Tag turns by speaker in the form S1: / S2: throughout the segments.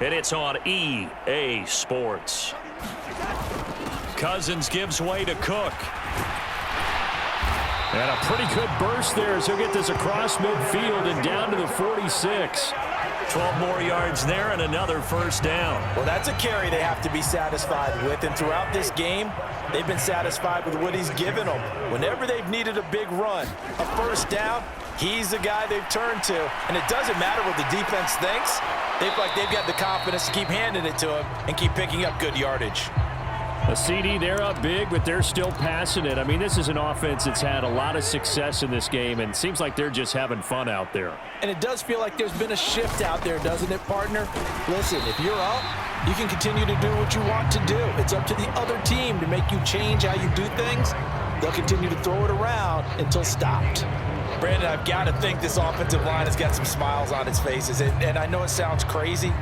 S1: and it's on EA Sports. Cousins gives way to Cook. And a pretty good burst there as he'll get this across midfield and down to the 46. 12 more yards there and another first down.
S2: Well, that's a carry they have to be satisfied with. And throughout this game, they've been satisfied with what he's given them. Whenever they've needed a big run, a first down, he's the guy they've turned to. And it doesn't matter what the defense thinks. They feel like they've got the confidence to keep handing it to him and keep picking up good yardage.
S3: A CD, they're up big, but they're still passing it. I mean, this is an offense that's had a lot of success in this game, and it seems like they're just having fun out there.
S2: And it does feel like there's been a shift out there, doesn't it, partner? Listen, if you're up, you can continue to do what you want to do. It's up to the other team to make you change how you do things. They'll continue to throw it around until stopped. Brandon, I've got to think this offensive line has got some smiles on its faces. And I know it sounds crazy,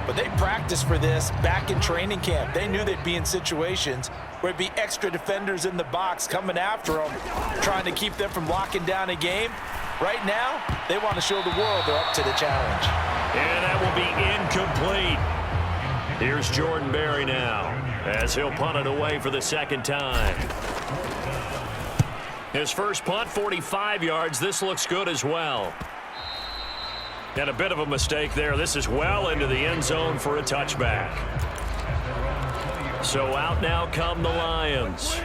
S2: but they practiced for this back in training camp. They knew they'd be in situations where it'd be extra defenders in the box coming after them, trying to keep them from locking down a game. Right now, they want to show the world they're up to the challenge.
S1: And that will be incomplete. Here's Jordan Berry now as he'll punt it away for the second time. His first punt, 45 yards. This looks good as well. And a bit of a mistake there. This is well into the end zone for a touchback. So out now come the Lions.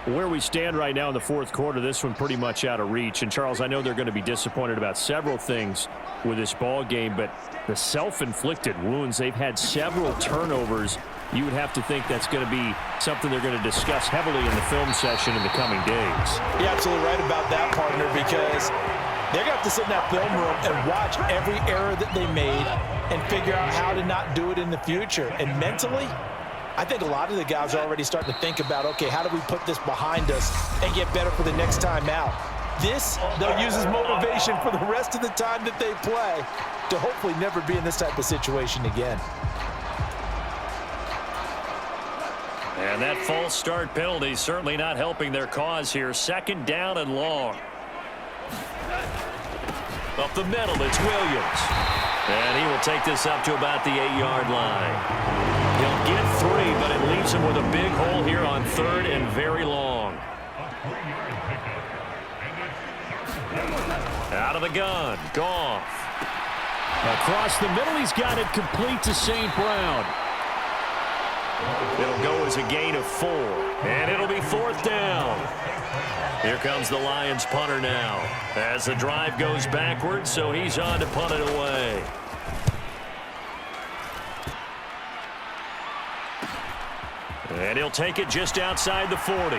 S3: Where we stand right now in the fourth quarter, this one pretty much out of reach. And, Charles, I know they're going to be disappointed about several things with this ball game, but the self-inflicted wounds, they've had several turnovers. You would have to think that's going to be something they're going to discuss heavily in the film session in the coming days.
S2: You're absolutely right about that, partner, because they're going to have to sit in that film room and watch every error that they made and figure out how to not do it in the future. And mentally, I think a lot of the guys are already starting to think about, okay, how do we put this behind us and get better for the next time out? This, they'll use as motivation for the rest of the time that they play to hopefully never be in this type of situation again.
S1: And that false start penalty certainly not helping their cause here. Second down and long. Up the middle, it's Williams. And he will take this up to about the 8-yard line. He'll get 3, but it leaves him with a big hole here on third and very long. Out of the gun, Goff.
S3: Across the middle, he's got it complete to St. Brown.
S1: It'll go as a gain of 4, and it'll be fourth down. Here comes the Lions punter now as the drive goes backwards, so he's on to punt it away. And he'll take it just outside the 40.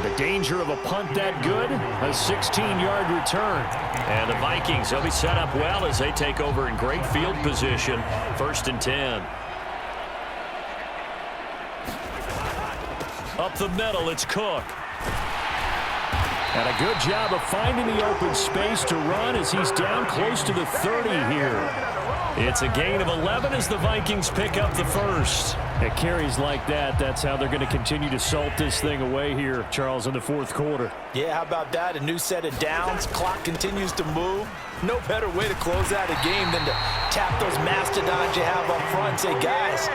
S3: The danger of a punt that good, a 16-yard return.
S1: And the Vikings, they'll be set up well as they take over in great field position. First and 10. Up the middle, it's Cook.
S3: And a good job of finding the open space to run as he's down close to the 30 here.
S1: It's a gain of 11 as the Vikings pick up the first.
S3: It carries like that. That's how they're going to continue to salt this thing away here, Charles, in the fourth quarter.
S2: Yeah, how about that? A new set of downs. Clock continues to move. No better way to close out a game than to tap those mastodons you have up front and say, guys,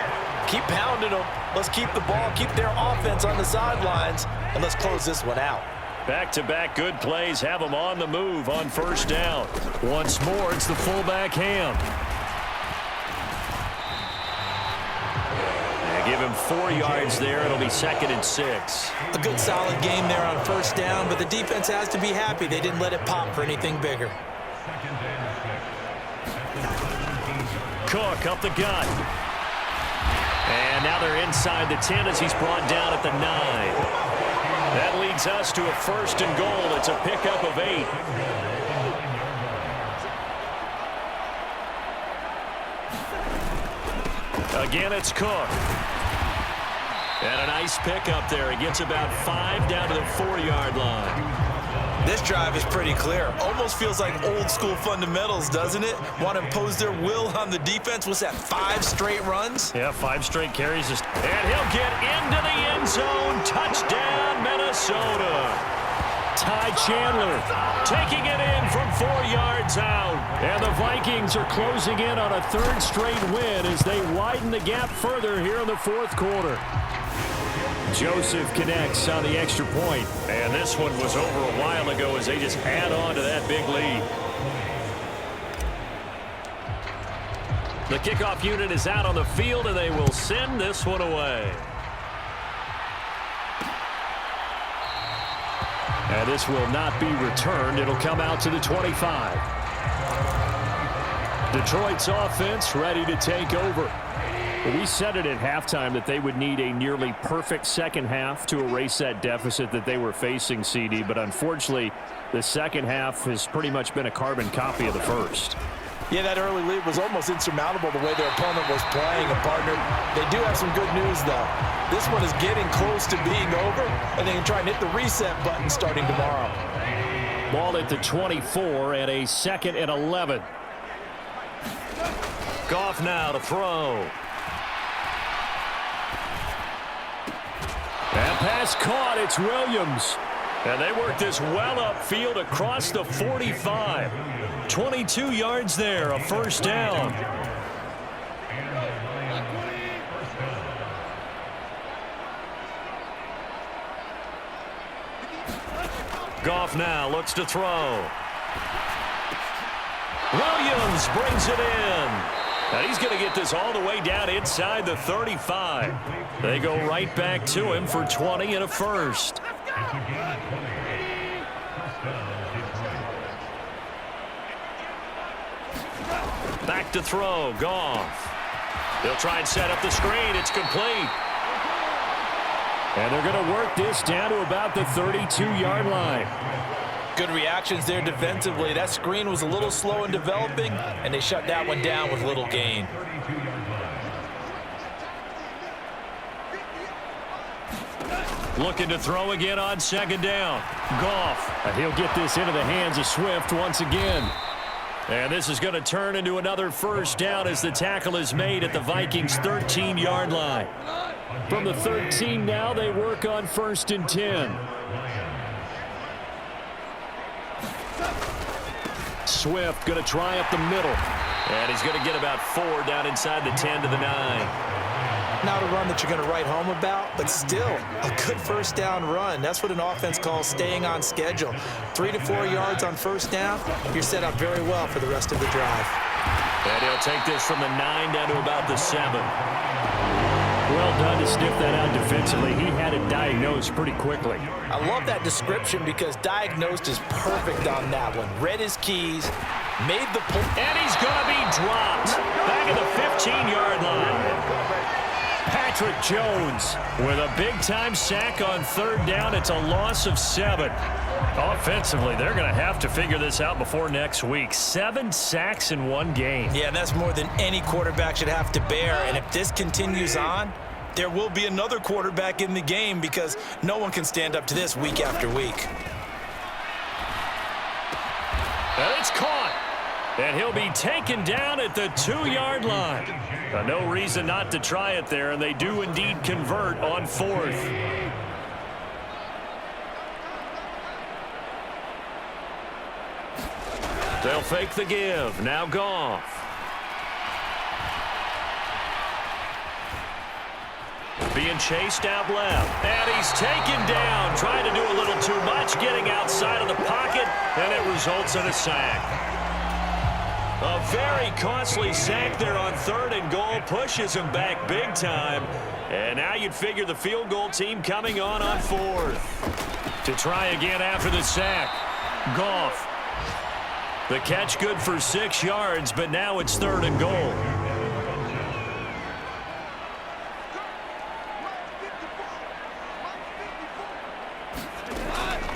S2: keep pounding them. Let's keep the ball, keep their offense on the sidelines, and let's close this one out.
S1: Back-to-back good plays have them on the move on first down. Once more, it's the fullback Ham. Give him 4 yards there. It'll be second and 6.
S2: A good solid game there on first down, but the defense has to be happy they didn't let it pop for anything bigger.
S1: Cook up the gut. And now they're inside the 10 as he's brought down at the 9. That leads us to a first and goal. It's a pickup of 8. Again, it's Cook. And a nice pickup there. He gets about 5 down to the 4-yard line.
S2: This drive is pretty clear. Almost feels like old school fundamentals, doesn't it? Want to impose their will on the defense. What's that, 5 straight runs?
S1: Yeah, 5 straight carries. And he'll get into the end zone. Touchdown, Minnesota.
S3: Ty Chandler taking it in from 4 yards out. And the Vikings are closing in on a third straight win as they widen the gap further here in the fourth quarter. Joseph connects on the extra point.
S1: And this one was over a while ago as they just add on to that big lead. The kickoff unit is out on the field, and they will send this one away.
S3: And this will not be returned. It'll come out to the 25. Detroit's offense ready to take over. We said it at halftime that they would need a nearly perfect second half to erase that deficit that they were facing, CD. But unfortunately, the second half has pretty much been a carbon copy of the first.
S2: Yeah, that early lead was almost insurmountable the way their opponent was playing. And, partner, they do have some good news, though. This one is getting close to being over, and they can try and hit the reset button starting tomorrow.
S3: Ball at the 24 and a 2nd and 11.
S1: Goff now to throw.
S3: And pass caught. It's Williams.
S1: And they work this well upfield across the 45. 22 yards there, a first down. Goff now looks to throw. Williams brings it in. And he's going to get this all the way down inside the 35. They go right back to him for 20 and a first. Back to throw, Goff. They'll try and set up the screen. It's complete.
S3: And they're going to work this down to about the 32-yard line.
S2: Good reactions there defensively. That screen was a little slow in developing, and they shut that one down with little gain.
S1: Looking to throw again on second down. Goff.
S3: And he'll get this into the hands of Swift once again.
S1: And this is going to turn into another first down as the tackle is made at the Vikings' 13-yard line.
S3: From the 13 now, they work on 1st and 10. Swift going to try up the middle.
S1: And he's going to get about 4 down inside the 10 to the 9.
S2: Not a run that you're going to write home about, but still a good first down run. That's what an offense calls staying on schedule. 3 to 4 yards on first down, you're set up very well for the rest of the drive.
S1: And he'll take this from the 9 down to about the 7.
S3: Well done to sniff that out defensively. He had it diagnosed pretty quickly.
S2: I love that description because diagnosed is perfect on that one. Read his keys, made the pull.
S1: And he's going to be dropped back at the 15-yard line. Patrick Jones with a big-time sack on 3rd down. It's a loss of 7. Offensively, they're going to have to figure this out before next week. 7 sacks in one game.
S2: Yeah, that's more than any quarterback should have to bear. And if this continues on, there will be another quarterback in the game because no one can stand up to this week after week.
S1: And it's caught. And he'll be taken down at the 2-yard line. No reason not to try it there, and they do indeed convert on 4th. They'll fake the give. Now Goff. Being chased out left. And he's taken down. Trying to do a little too much. Getting outside of the pocket. And it results in a sack. A very costly sack there on 3rd and goal. Pushes him back big time. And now you'd figure the field goal team coming on 4th. To try again after the sack. Goff. The catch good for 6 yards, but now it's 3rd and goal.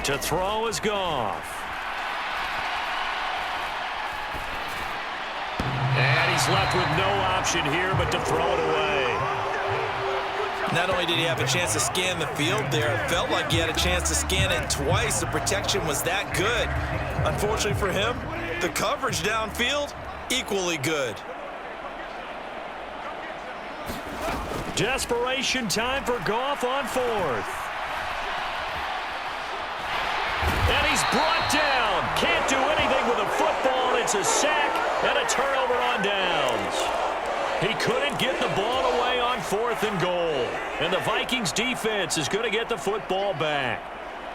S1: To throw is Goff. And he's left with no option here but to throw it away.
S2: Not only did he have a chance to scan the field there, it felt like he had a chance to scan it twice. The protection was that good. Unfortunately for him, the coverage downfield, equally good.
S1: Desperation time for Goff on 4th. And brought down. Can't do anything with a football. It's a sack and a turnover on downs. He couldn't get the ball away on 4th and goal. And the Vikings defense is going to get the football back.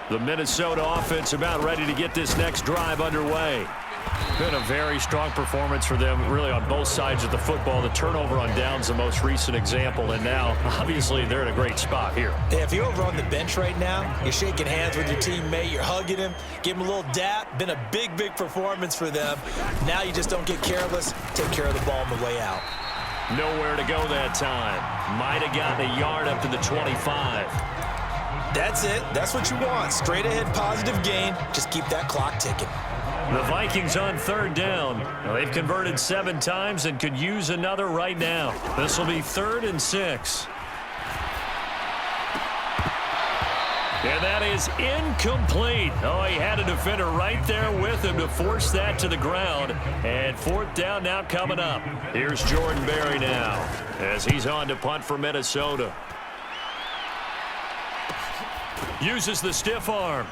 S1: The Minnesota offense about ready to get this next drive underway. Been a very strong performance for them, really, on both sides of the football. The turnover on downs, the most recent example, and now, obviously, they're in a great spot here.
S2: Yeah, if you're over on the bench right now, you're shaking hands with your teammate, you're hugging him, give him a little dap. Been a big, big performance for them. Now you just don't get careless. Take care of the ball on the way out.
S1: Nowhere to go that time. Might have gotten a yard up to the 25.
S2: That's it. That's what you want. Straight ahead positive gain. Just keep that clock ticking.
S1: The Vikings on 3rd down. Well, they've converted 7 times and could use another right now. This will be 3rd and 6. And that is incomplete. Oh, he had a defender right there with him to force that to the ground. And 4th down now coming up. Here's Jordan Berry now as he's on to punt for Minnesota. Uses the stiff arm.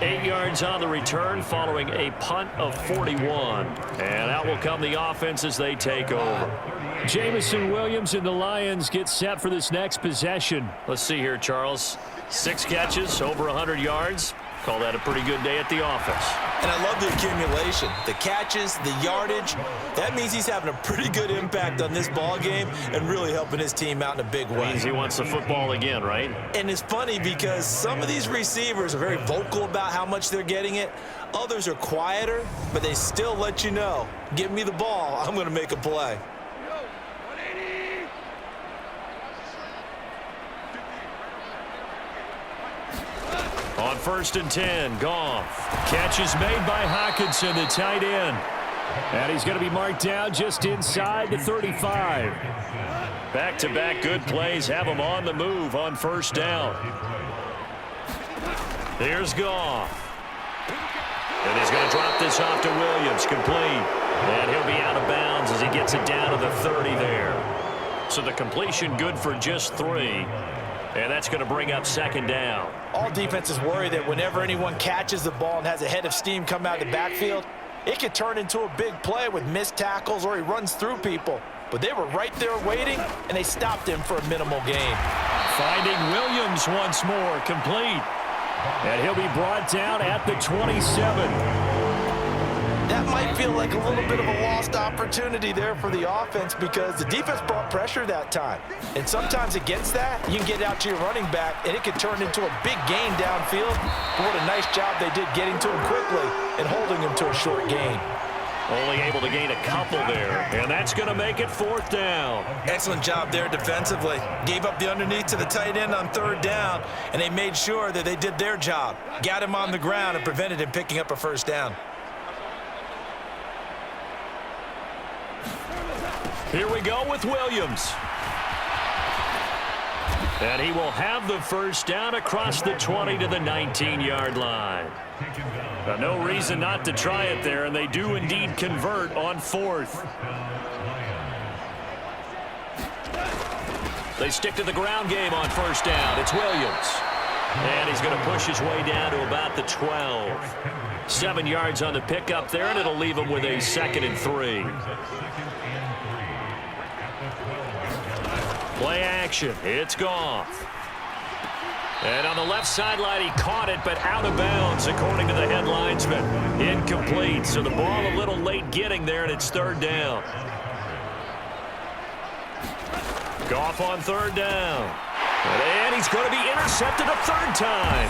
S1: 8 yards on the return following a punt of 41. And out will come the offense as they take over. Jamison Williams and the Lions get set for this next possession. Let's see here, Charles. 6 catches, over 100 yards. Call that a pretty good day at the office.
S2: And I love the accumulation, the catches, the yardage. That means he's having a pretty good impact on this ball game and really helping his team out in a big way.
S1: Means he wants the football again, right?
S2: And it's funny because some of these receivers are very vocal about how much they're getting it. Others are quieter, but they still let you know, give me the ball, I'm going to make a play.
S1: On 1st and 10, Goff. Catch is made by Hockenson, the tight end. And he's going to be marked down just inside the 35. Back-to-back good plays have him on the move on 1st down. Here's Goff. And he's going to drop this off to Williams, complete. And he'll be out of bounds as he gets it down to the 30 there. So the completion good for just 3. And that's going to bring up 2nd down.
S2: All defenses worry that whenever anyone catches the ball and has a head of steam come out of the backfield, it could turn into a big play with missed tackles or he runs through people. But they were right there waiting, and they stopped him for a minimal gain.
S1: Finding Williams once more, complete. And he'll be brought down at the 27.
S2: That might feel like a little bit of a lost opportunity there for the offense because the defense brought pressure that time. And sometimes against that, you can get out to your running back, and it could turn into a big gain downfield. But what a nice job they did getting to him quickly and holding him to a short gain.
S1: Only able to gain a couple there, and that's going to make it 4th down.
S2: Excellent job there defensively. Gave up the underneath to the tight end on 3rd down, and they made sure that they did their job. Got him on the ground and prevented him picking up a 1st down.
S1: Here we go with Williams. And he will have the 1st down across the 20 to the 19-yard line. Now, no reason not to try it there, and they do indeed convert on 4th. They stick to the ground game on 1st down. It's Williams. And he's going to push his way down to about the 12. 7 yards on the pickup there, and it'll leave him with a 2nd and 3. Play action. It's Goff. And on the left sideline, he caught it, but out of bounds, according to the head linesman. Incomplete. So the ball a little late getting there, and it's 3rd down. Goff on 3rd down. And he's going to be intercepted a 3rd time.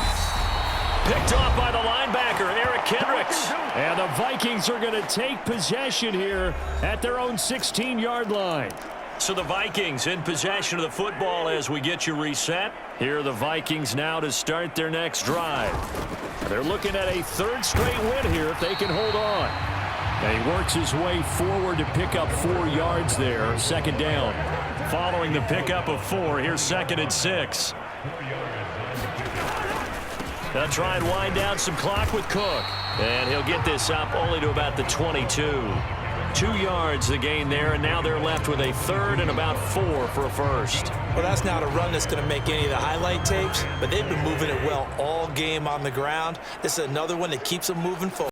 S1: Picked off by the linebacker, Eric Kendricks. And the Vikings are going to take possession here at their own 16-yard line. So the Vikings in possession of the football as we get you reset. Here are the Vikings now to start their next drive. They're looking at a 3rd straight win here if they can hold on. And he works his way forward to pick up 4 yards there. 2nd down. Following the pickup of 4, here's 2nd and 6. They'll try and wind down some clock with Cook. And he'll get this up only to about the 22. 2 yards the gain there, and now they're left with a third and about 4 for a first.
S2: Well, that's not a run that's going to make any of the highlight tapes, but they've been moving it well all game on the ground. This is another one that keeps them moving forward.